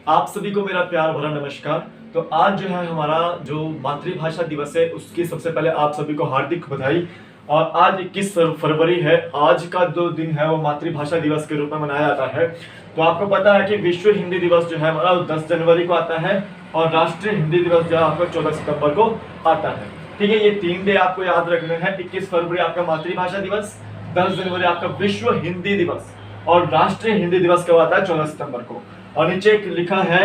आप सभी को मेरा प्यार भरा नमस्कार। तो आज जो है हमारा जो मातृभाषा दिवस है उसकी सबसे पहले आप सभी को हार्दिक बधाई। और आज 21 फरवरी है। आज का जो दिन है वो मातृभाषा दिवस के रूप में मनाया जाता है। तो आपको पता है कि विश्व हिंदी दिवस जो है हमारा 10 जनवरी को आता है और राष्ट्रीय हिंदी दिवस जो है आपका 14 सितंबर को आता है। ठीक है, ये 3 डे आपको याद रखने हैं। 21 फरवरी आपका मातृभाषा दिवस, 10 जनवरी आपका विश्व हिंदी दिवस और राष्ट्रीय हिंदी दिवस कब आता है? 14 सितंबर को। और नीचे एक लिखा है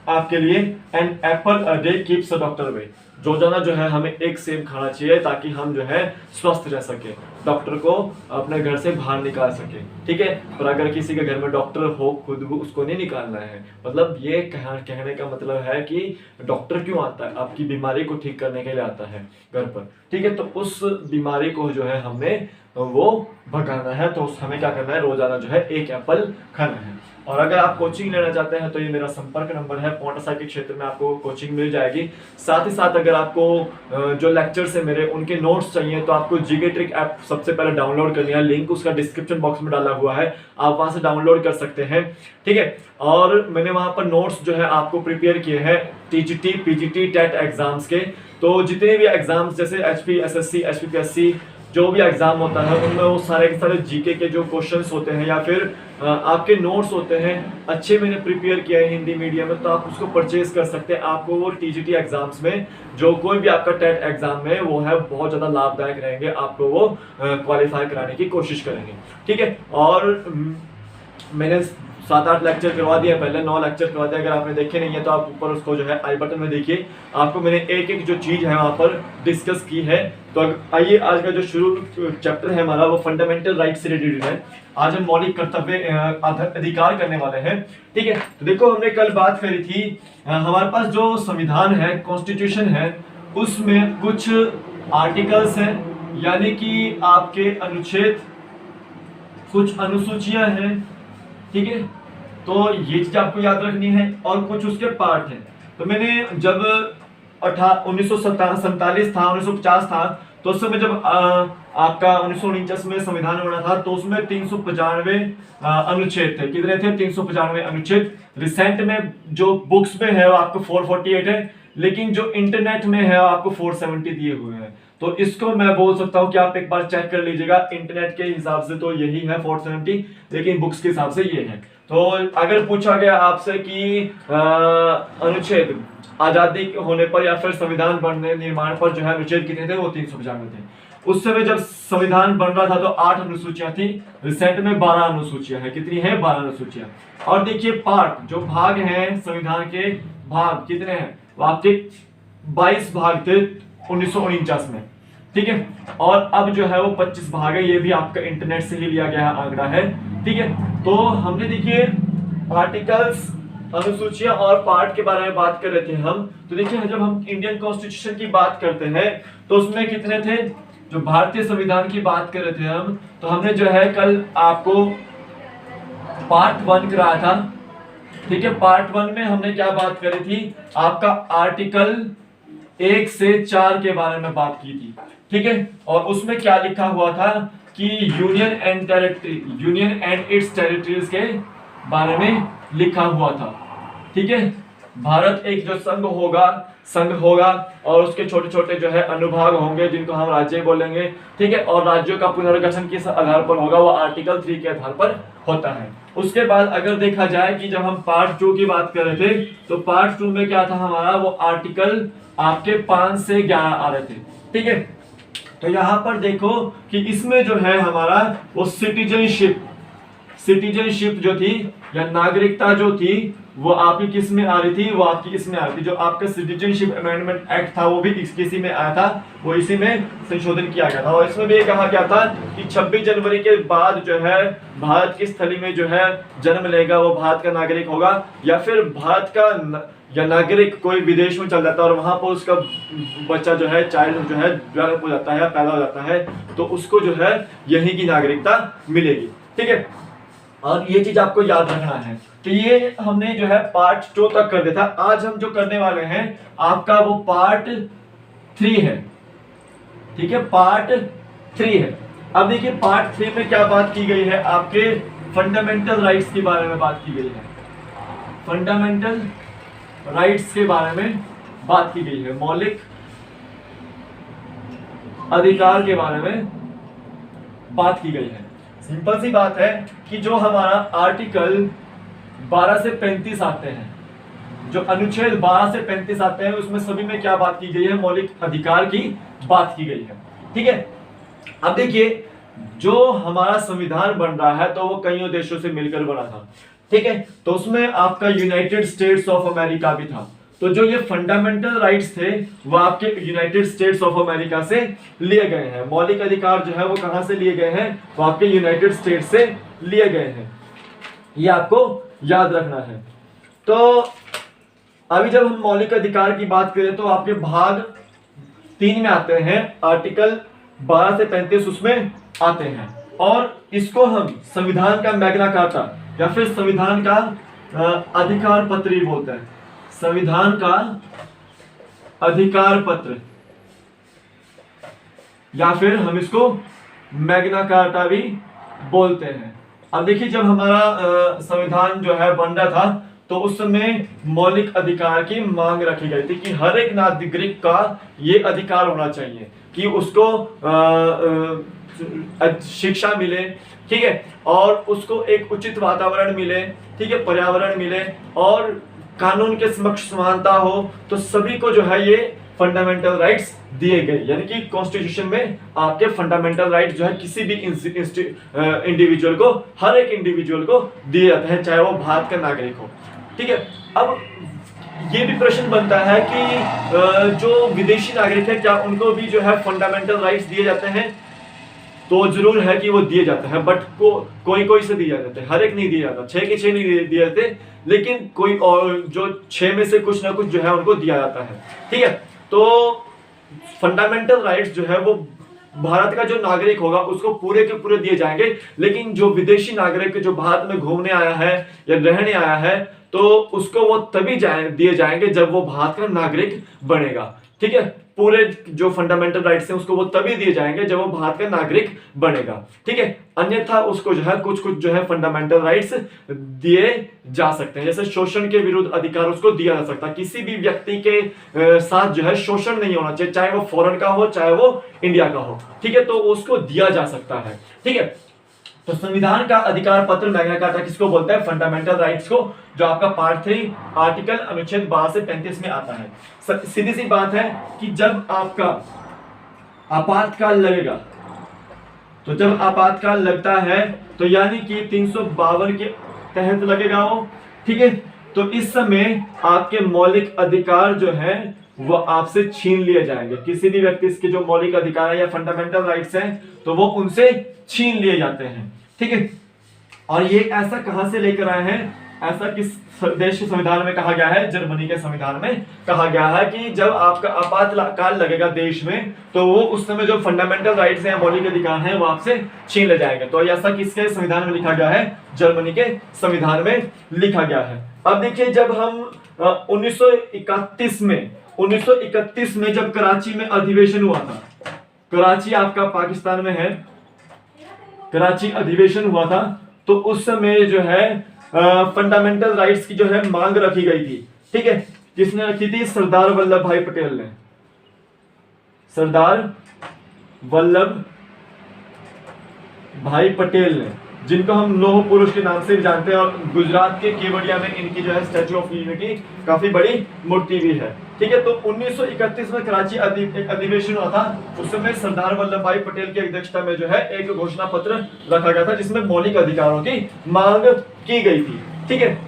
आपके लिए, an apple a day keeps a doctor away. रोजाना जो है हमें एक सेब खाना चाहिए ताकि हम जो है स्वस्थ रह सके, डॉक्टर को अपने घर से बाहर निकाल सके। ठीक है, पर अगर किसी के घर में डॉक्टर हो खुद वो उसको नहीं निकालना है। मतलब ये कहने का मतलब है कि डॉक्टर क्यों आता है? आपकी बीमारी को ठीक करने के लिए आता है घर पर। ठीक है, तो उस बीमारी को जो है हमने वो भगाना है। तो हमें क्या करना है? रोजाना जो है एक एप्पल खाना है। और अगर आप कोचिंग लेना चाहते हैं तो ये मेरा संपर्क नंबर है। पौंटा के क्षेत्र में आपको कोचिंग मिल जाएगी। साथ ही साथ अगर आपको जो लेक्चर्स है मेरे उनके नोट्स चाहिए तो आपको जीके ट्रिक ऐप सबसे पहले डाउनलोड करनी है। लिंक उसका डिस्क्रिप्शन बॉक्स में डाला हुआ है, आप वहां से डाउनलोड कर सकते हैं। ठीक है, और मैंने वहां पर नोट्स जो है आपको प्रिपेयर किए हैं टीजीटी, पीजीटी, टेट एग्जाम्स के। तो जितने भी एग्जाम्स जैसे एचपी, एसएससी, एचपीपीएससी जो भी एग्जाम होता है उनमें वो सारे के सारे जीके के जो क्वेश्चंस होते हैं या फिर आपके नोट्स होते हैं अच्छे मैंने प्रिपेयर किया है हिंदी मीडियम में, तो आप उसको परचेज कर सकते हैं। आपको वो टीजीटी एग्जाम्स में जो कोई भी आपका टेट एग्जाम में वो है बहुत ज़्यादा लाभदायक रहेंगे। आपको वो क्वालिफाई कराने की कोशिश करेंगे। ठीक है, और मैंने 7-8 लेक्चर करवा दिया, पहले 9 लेक्चर करवा दिया। अगर आपने देखे नहीं है तो आप ऊपर उसको जो है आई बटन में देखिए, आपको मैंने एक एक जो चीज़ है वहाँ पर डिस्कस की है। तो आइए, आज का जो शुरू चैप्टर है हमारा वो फंडामेंटल राइट से रिलेटेड है। आज हम मौलिक कर्तव्य अधिकार करने वाले हैं। ठीक है, तो देखो हमने कल बात करी थी हमारे पास जो संविधान है, कॉन्स्टिट्यूशन है, उसमें कुछ आर्टिकल्स हैं यानी कि आपके अनुच्छेद, कुछ अनुसूचियां हैं। ठीक है, तो ये चीज आपको याद रखनी है और कुछ उसके पार्ट हैं। तो मैंने जब 1947 था, 1950 था, तो उस समय जब आपका 1949 में संविधान बना था तो उसमें 395 अनुच्छेद थे। कितने थे? 395 अनुच्छेद। रिसेंट में जो बुक्स में है वो आपको 448 है, लेकिन जो इंटरनेट में है आपको 470 दिए हुए हैं। तो इसको मैं बोल सकता हूं कि आप एक बार चेक कर लीजिएगा। इंटरनेट के हिसाब से तो यही है 470, लेकिन बुक्स के हिसाब से ये है। तो अगर पूछा गया आपसे कि अनुच्छेद आजादी होने पर या फिर संविधान बनने निर्माण पर जो है अनुच्छेद कितने थे, वो 395 थे। उस समय जब संविधान बन रहा था तो 8 अनुसूचियां थी। रिसेंट में 12 अनुसूचियां हैं। कितनी है? 12 अनुसूचियां। और देखिए पार्ट, जो भाग हैं संविधान के, भाग कितने हैं? वो आपके 22 भाग थे 1949 में। ठीक है, और अब जो है वो 25 भाग है। ये भी आपका इंटरनेट से ही लिया गया आंकड़ा है। ठीक है, तो हमने देखिए आर्टिकल्स, अनुसूचियां और पार्ट के बारे में बात कर रहे थे हम। तो देखिए जब हम इंडियन कॉन्स्टिट्यूशन की बात करते हैं तो उसमें कितने थे? जो भारतीय संविधान की बात कर रहे थे हम, तो हमने जो है कल आपको पार्ट 1 कराया था। ठीक है, पार्ट 1 में हमने क्या बात करी थी? आपका आर्टिकल 1 से 4 के बारे में बात की थी। ठीक है, और उसमें क्या लिखा हुआ था कि यूनियन एंड इट्स टेरिटरीज के बारे में लिखा हुआ था। ठीक है, भारत एक जो संघ होगा और उसके छोटे छोटे जो है अनुभाग होंगे जिनको हम राज्य बोलेंगे। ठीक है, और राज्यों का पुनर्गठन किस आधार पर होगा? वो आर्टिकल 3 के आधार पर होता है। उसके बाद अगर देखा जाए कि जब हम पार्ट 2 की बात कर रहे थे तो पार्ट 2 में क्या था हमारा? वो आर्टिकल आपके 5 से 11 आ रहे थे। ठीक है, तो यहां पर देखो कि इसमें जो है हमारा वो सिटीजनशिप जो थी या नागरिकता जो थी वो आपकी किस में आ रही थी? वो आपकी इसमें आ रही थी। जो आपका सिटीजनशिप अमेंडमेंट एक्ट था वो भी किसी में आया था, वो इसी में संशोधन किया गया था। और इसमें भी कहा गया था कि 26 जनवरी के बाद जो है भारत की स्थली में जो है जन्म लेगा वो भारत का नागरिक होगा, या फिर भारत का या नागरिक कोई विदेश में चल जाता है और वहां पर उसका बच्चा जो है, चाइल्ड जो है डेवलप हो जाता है, पैदा हो जाता है, तो उसको जो है यहीं की नागरिकता मिलेगी। ठीक है, और ये चीज आपको याद रखना है। तो ये हमने जो है पार्ट 2 तक कर दिया था। आज हम जो करने वाले हैं आपका वो पार्ट 3 है। ठीक है, पार्ट 3 है। अब देखिए पार्ट 3 में क्या बात की गई है? आपके फंडामेंटल राइट्स के बारे में बात की गई है। फंडामेंटल राइट्स के बारे में बात की गई है, मौलिक अधिकार के बारे में बात की गई है। सिंपल सी बात है कि जो हमारा आर्टिकल 12 से 35 आते हैं, जो अनुच्छेद 12 से 35 आते हैं, उसमें सभी में क्या बात की गई है, मौलिक अधिकार की बात की गई है। ठीक है, अब देखिए जो हमारा संविधान बन रहा है तो वो कई देशों से मिलकर बना था। ठीक है, तो उसमें आपका यूनाइटेड स्टेट्स ऑफ अमेरिका भी था। तो जो ये फंडामेंटल राइट्स थे वो आपके यूनाइटेड स्टेट्स ऑफ अमेरिका से लिए गए हैं। मौलिक अधिकार जो है वो कहां से लिए गए हैं, वो आपके यूनाइटेड स्टेट्स से लिए गए हैं, ये आपको याद रखना है। तो अभी जब हम मौलिक अधिकार की बात करें तो आपके भाग 3 में आते हैं, आर्टिकल 12 से 35 उसमें आते हैं, और इसको हम संविधान का मैग्ना कार्टा या फिर संविधान का अधिकार पत्र ही बोलते हैं। संविधान का अधिकार पत्र या फिर हम इसको मैग्ना कार्टा भी बोलते हैं। अब देखिए जब हमारा संविधान जो है बन रहा था तो उस समय मौलिक अधिकार की मांग रखी गई थी कि हर एक नागरिक का ये अधिकार होना चाहिए कि उसको शिक्षा मिले, ठीक है, और उसको एक उचित वातावरण मिले, ठीक है, पर्यावरण मिले, और कानून के समक्ष समानता हो। तो सभी को जो है ये फंडामेंटल राइट्स दिए गए, यानी कि कॉन्स्टिट्यूशन में आपके फंडामेंटल राइट्स जो है किसी भी इंडिविजुअल को, हर एक इंडिविजुअल को दिए जाते हैं, चाहे वो भारत का नागरिक हो। ठीक है, अब ये भी प्रश्न बनता है कि जो विदेशी नागरिक है क्या उनको भी जो है फंडामेंटल राइट्स दिए जाते हैं? तो जरूर है कि वो दिए जाते हैं, बट कोई कोई से दिए जाते हैं, हर एक नहीं दिए जाता, 6 के 6 नहीं दिए जाते, लेकिन कोई और जो 6 में से कुछ ना कुछ जो है उनको दिया जाता है। ठीक है, तो फंडामेंटल राइट्स जो है वो भारत का जो नागरिक होगा उसको पूरे के पूरे दिए जाएंगे, लेकिन जो विदेशी नागरिक जो भारत में घूमने आया है या रहने आया है तो उसको वो तभी दिए जाएंगे जब वो भारत का नागरिक बनेगा। ठीक है, पूरे जो फंडामेंटल राइट्स हैं उसको वो तभी दिए जाएंगे जब वो भारत का नागरिक बनेगा। ठीक है, अन्यथा उसको जो है कुछ कुछ जो है फंडामेंटल राइट्स दिए जा सकते हैं, जैसे शोषण के विरुद्ध अधिकार उसको दिया जा सकता है। किसी भी व्यक्ति के साथ जो है शोषण नहीं होना चाहिए, चाहे वो फॉरेन का हो चाहे वो इंडिया का हो। ठीक है, तो उसको दिया जा सकता है। ठीक है, तो संविधान का अधिकार पत्र मैग्ना कार्टा किसको बोलते हैं? फंडामेंटल राइट्स को, जो आपका पार्ट 3 आर्टिकल अनुच्छेद 12 से 35 में आता है। सीधी सी बात है कि जब आपका आपातकाल लगेगा, तो जब आपातकाल लगता है तो यानी कि 352 के तहत लगेगा वो। ठीक है, तो इस समय आपके मौलिक अधिकार जो है वो आपसे छीन लिए जाएंगे। किसी भी व्यक्ति के जो मौलिक अधिकार है या फंडामेंटल राइट्स हैं तो वो उनसे छीन लिए जाते हैं। ठीक है, और ये ऐसा कहां से लेकर आए हैं? ऐसा किस देश के संविधान में कहा गया है? जर्मनी के संविधान में कहा गया है कि जब आपका आपातकाल लगेगा देश में तो वो उस समय जो फंडामेंटल राइट्स हैं, मौलिक अधिकार हैं, वो आपसे छीन ले जाएंगे। तो ऐसा किसके संविधान में लिखा गया है? जर्मनी के संविधान में लिखा गया है। अब देखिए जब हम 1931 में जब कराची में अधिवेशन हुआ था, कराची आपका पाकिस्तान में है, कराची अधिवेशन हुआ था, तो उस समय जो है फंडामेंटल राइट्स की जो है मांग रखी गई थी। ठीक है, किसने रखी थी? सरदार वल्लभ भाई पटेल ने। सरदार वल्लभ भाई पटेल ने, जिनको हम लौह पुरुष के नाम से भी जानते हैं, और गुजरात के केवड़िया में इनकी जो है स्टैच्यू ऑफ यूनिटी काफी बड़ी मूर्ति भी है। ठीक है, तो 1931 में कराची अधिवेशन हुआ था। उस समय सरदार वल्लभ भाई पटेल की अध्यक्षता में जो है एक घोषणा पत्र रखा गया था जिसमें मौलिक अधिकारों की मांग की गई थी। ठीक है,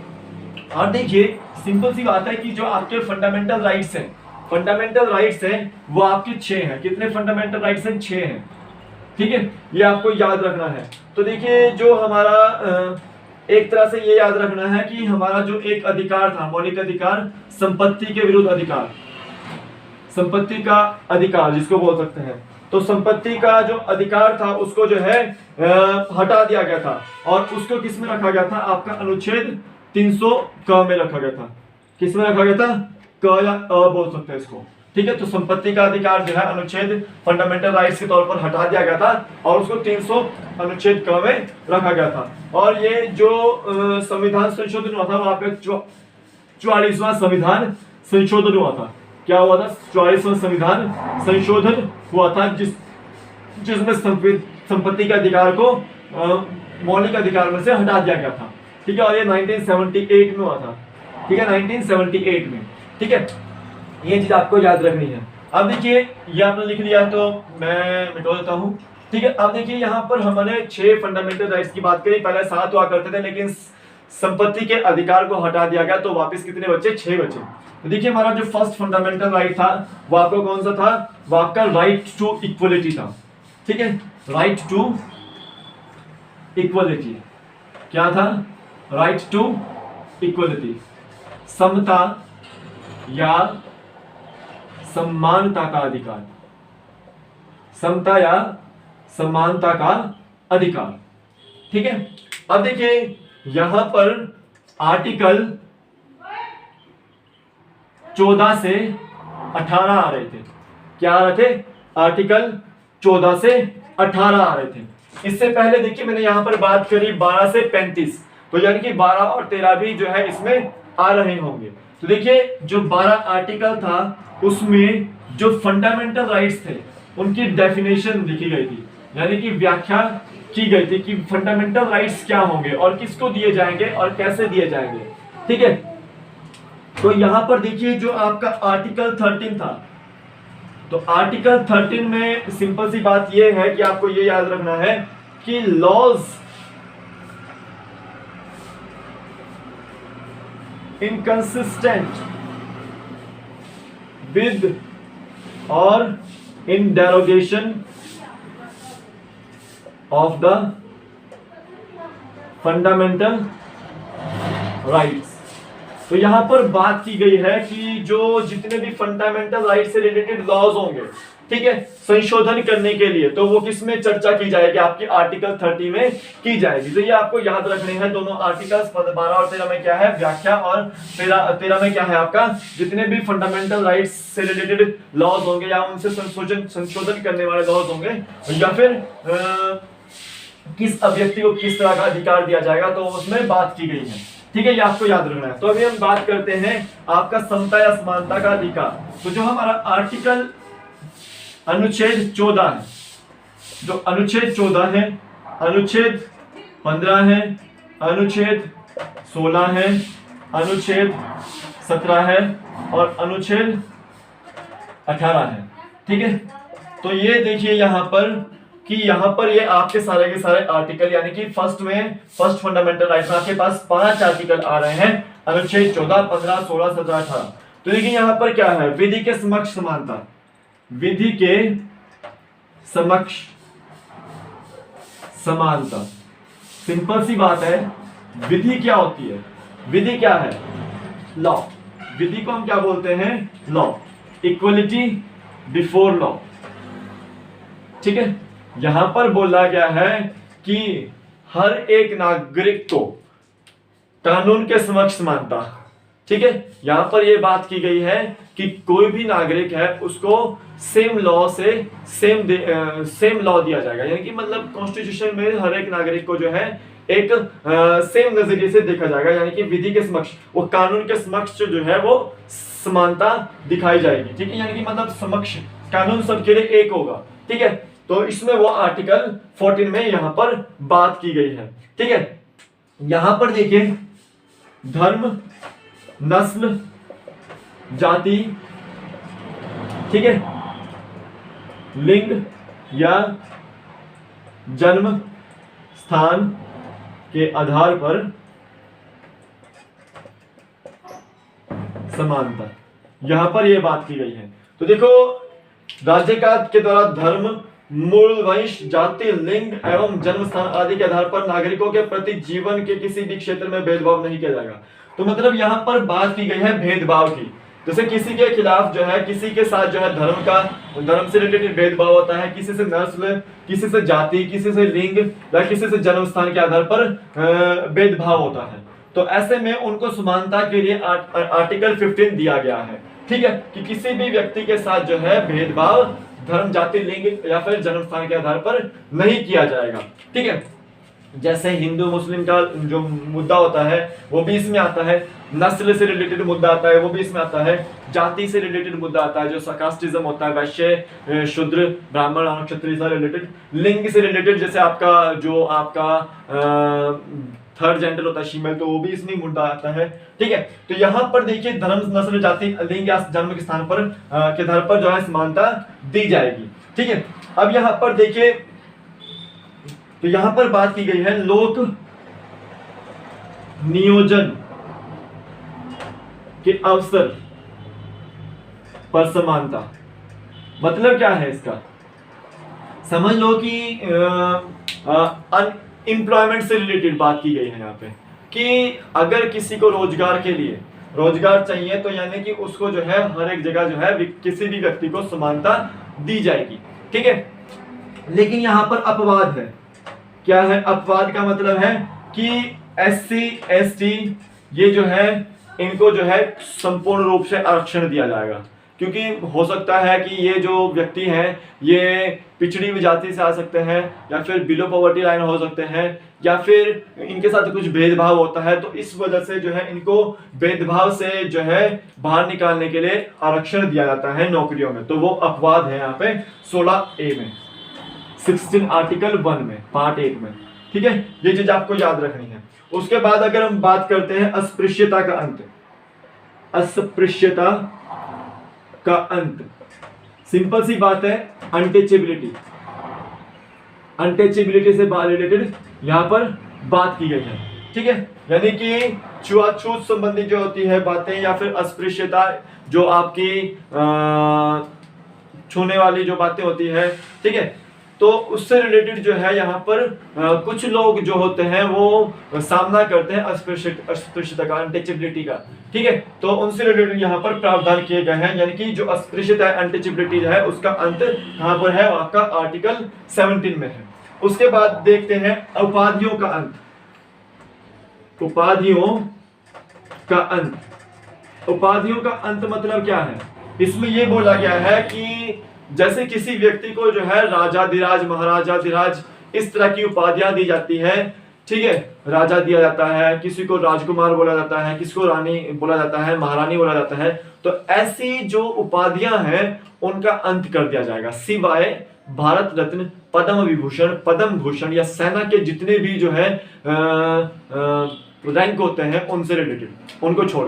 और देखिए सिंपल सी बात है कि जो आपके फंडामेंटल राइट्स हैं, फंडामेंटल राइट्स हैं वो आपके 6 हैं। कितने फंडामेंटल राइट्स हैं? 6 हैं। ठीक है, ये आपको याद रखना है। तो देखिए जो हमारा एक तरह से ये याद रखना है कि हमारा जो एक अधिकार था, मौलिक अधिकार, संपत्ति के विरुद्ध अधिकार, संपत्ति का अधिकार जिसको बोल सकते हैं, तो संपत्ति का जो अधिकार था उसको जो है हटा दिया गया था, और उसको किस में रखा गया था? आपका अनुच्छेद 300 क में रखा गया था। किस में रखा गया था? क या अ बोल सकते हैं इसको। ठीक है, तो संपत्ति का अधिकार जो है अनुच्छेद फंडामेंटल राइट्स के तौर पर हटा दिया गया था और उसको 300 अनुच्छेद क में रखा गया था। और ये जो संविधान संशोधन हुआ था वहां पे 44वां संविधान संशोधन हुआ था। क्या हुआ था? 44वां संविधान संशोधन हुआ था, जिसमें संपत्ति के अधिकार को मौलिक अधिकार में से हटा दिया गया था। ठीक है, और ये 1978 में हुआ था। ठीक है, 1978 में। ठीक है, ये चीज आपको याद रखनी है। अब देखिए, ये आपने लिख लिया तो मैं मिटा देता हूँ। ठीक है, अब देखिए यहाँ पर हमने 6 फंडामेंटल राइट्स की बात करी। पहले 7 हुआ करते थे, लेकिन संपत्ति के अधिकार को हटा दिया गया, तो वापस कितने बचे? 6 बचे। तो देखिए, हमारा जो फर्स्ट फंडामेंटल राइट था वो आपको कौन सा था? वो आपका राइट टू इक्वलिटी था। ठीक है, राइट टू इक्वलिटी। क्या था? राइट टू इक्वलिटी, समता या समानता का अधिकार, समता या समानता का अधिकार। ठीक है, अब देखिए यहां पर आर्टिकल 14 से 18 आ रहे थे। क्या आ रहे थे? आर्टिकल 14 से 18 आ रहे थे। इससे पहले देखिए मैंने यहां पर बात करी 12 से 35, तो यानी कि 12 और 13 भी जो है इसमें आ रहे होंगे। तो देखिए जो 12 आर्टिकल था उसमें जो फंडामेंटल राइट्स थे उनकी डेफिनेशन लिखी गई थी, यानी कि व्याख्या की गई थी कि फंडामेंटल राइट्स क्या होंगे और किसको दिए जाएंगे और कैसे दिए जाएंगे। ठीक है, तो यहां पर देखिए जो आपका आर्टिकल 13 था, तो आर्टिकल 13 में सिंपल सी बात यह है कि आपको यह याद रखना है कि laws inconsistent with or in derogation of the fundamental rights। तो यहां पर बात की गई है कि जो जितने भी फंडामेंटल राइट से रिलेटेड लॉज होंगे, ठीक है, संशोधन करने के लिए, तो वो किसमें चर्चा की जाएगी? आपकी आर्टिकल 30 में की जाएगी। तो ये आपको याद रखने हैं दोनों आर्टिकल्स 12 और 13 में क्या है व्याख्या, और 13 में क्या है आपका जितने भी फंडामेंटल राइट्स से रिलेटेड लॉज होंगे या उनसे संशोधन करने वाले लॉज होंगे, या फिर किस अभिव्यक्ति को किस तरह का अधिकार दिया जाएगा, तो उसमें बात की गई है। ठीक है, ये आपको याद रखना है। तो अभी हम बात करते हैं आपका समता या समानता का अधिकार। तो जो हमारा आर्टिकल अनुच्छेद 14 है, जो अनुच्छेद 14 है, अनुच्छेद 15 है, अनुच्छेद 16 है, अनुच्छेद 17 है और अनुच्छेद 18 है। ठीक है, तो ये देखिए यहां पर कि यहां पर ये आपके सारे के सारे आर्टिकल, यानी कि फर्स्ट फंडामेंटल राइट्स में आपके पास 5 आर्टिकल आ रहे हैं, अनुच्छेद 14, 15, 16, 17, 18। तो देखिए यहां पर क्या है? विधि के समक्ष समानता, विधि के समक्ष समानता। सिंपल सी बात है, विधि क्या होती है? विधि क्या है? लॉ। विधि को हम क्या बोलते हैं? लॉ। Equality before law. ठीक है, यहां पर बोला गया है कि हर एक नागरिक को कानून के समक्ष समानता। ठीक है, यहां पर यह बात की गई है कि कोई भी नागरिक है उसको सेम लॉ से सेम लॉ दिया जाएगा, यानी कि मतलब कॉन्स्टिट्यूशन में हर एक नागरिक को जो है एक सेम नजरिए से देखा जाएगा, यानी कि विधि के समक्ष, वो कानून के समक्ष जो है वो समानता दिखाई जाएगी। ठीक है, यानी कि मतलब समक्ष कानून सबके लिए एक होगा। ठीक है, तो इसमें वो आर्टिकल 14 में यहां पर बात की गई है। ठीक है, यहां पर देखिए धर्म, नस्ल, जाति, ठीक है, लिंग या जन्म स्थान के आधार पर समानता, यहां पर यह बात की गई है। तो देखो राज्य का के द्वारा धर्म, मूल, वंश, जाति, लिंग एवं जन्म स्थान आदि के आधार पर नागरिकों के प्रति जीवन के किसी भी क्षेत्र में भेदभाव नहीं किया जाएगा। तो मतलब यहां पर बात की गई है भेदभाव की, जैसे किसी के खिलाफ जो है, किसी के साथ जो है धर्म से रिलेटेड भेदभाव होता है, किसी से नस्ल, किसी से जाति, किसी से लिंग या किसी से जन्म स्थान के आधार पर भेदभाव होता है। तो ऐसे में उनको समानता के लिए आर्टिकल 15 दिया गया है। ठीक है, कि किसी भी व्यक्ति के साथ जो है भेदभाव धर्म, जाति, लिंग या फिर जन्म स्थान के आधार पर नहीं किया जाएगा। ठीक है, जैसे हिंदू मुस्लिम का जो मुद्दा होता है वो भी इसमें आता है, नस्ल से रिलेटेड मुद्दा आता है वो भी इसमें आता है, जाति से रिलेटेड मुद्दा आता है जो कास्टिज्म होता है, वैश्य शूद्र ब्राह्मण और क्षत्रिय से रिलेटेड, लिंग से रिलेटेड जैसे आपका जो आपका थर्ड जेंडर होता है फीमेल, तो वो भी इसमें मुद्दा आता है। ठीक है, तो यहाँ पर देखिए धर्म नस्ल जाति लिंग या जन्म के स्थान पर के आधार पर जो है समानता दी जाएगी। ठीक है, अब यहाँ पर देखिए, तो यहां पर बात की गई है लोक नियोजन के अवसर पर समानता। मतलब क्या है इसका, समझ लो कि अनएम्प्लॉयमेंट से रिलेटेड बात की गई है यहाँ पे कि अगर किसी को रोजगार के लिए रोजगार चाहिए तो यानी कि उसको जो है हर एक जगह जो है किसी भी व्यक्ति को समानता दी जाएगी। ठीक है, लेकिन यहां पर अपवाद है। क्या है अपवाद का मतलब है कि SC ST ये जो है इनको जो है संपूर्ण रूप से आरक्षण दिया जाएगा, क्योंकि हो सकता है कि ये जो व्यक्ति हैं ये पिछड़ी हुई जाति से आ सकते हैं या फिर बिलो पॉवर्टी लाइन हो सकते हैं या फिर इनके साथ कुछ भेदभाव होता है, तो इस वजह से जो है इनको भेदभाव से जो है बाहर निकालने के लिए आरक्षण दिया जाता है नौकरियों में। तो वो अपवाद है यहाँ पे 16A में 16 आर्टिकल 1 में पार्ट 1 में। ठीक है, ये चीज आपको याद रखनी है। उसके बाद अगर हम बात करते हैं अस्पृश्यता का अंत, अस्पृश्यता का अंत सिंपल सी बात है, अनटचेबिलिटी, अनटचेबिलिटी से रिलेटेड यहां पर बात की गई है। ठीक है, यानी कि छुआछूत संबंधी जो होती है बातें या फिर अस्पृश्यता जो आपकी छूने वाली जो बातें होती है, ठीक है, तो उससे रिलेटेड जो है यहाँ पर कुछ लोग जो होते हैं वो सामना करते हैं अस्पृश्यता का, अनटचेबिलिटी का। ठीक है, तो उनसे रिलेटेड यहाँ पर प्रावधान किए गए हैं, यानी कि जो अस्पृश्यता है अनटचेबिलिटी जो है उसका अंत कहाँ पर है, आपका आर्टिकल 17 में है। उसके बाद देखते हैं उपाधियों का अंत, उपाधियों का अंत। उपाधियों का अंत मतलब क्या है, इसमें यह बोला गया है कि जैसे किसी व्यक्ति को जो है राजाधिराज महाराजाधिराज इस तरह की उपाधियां दी जाती है। ठीक है, राजा दिया जाता है, किसी को राजकुमार बोला जाता है, किसी को रानी बोला जाता है, महारानी बोला जाता है, तो ऐसी जो उपाधियां हैं उनका अंत कर दिया जाएगा, सिवाय भारत रत्न, पद्म विभूषण, पद्म भूषण या सेना के जितने भी जो है रैंक होते हैं उनसे रिलेटेड, उनको छोड़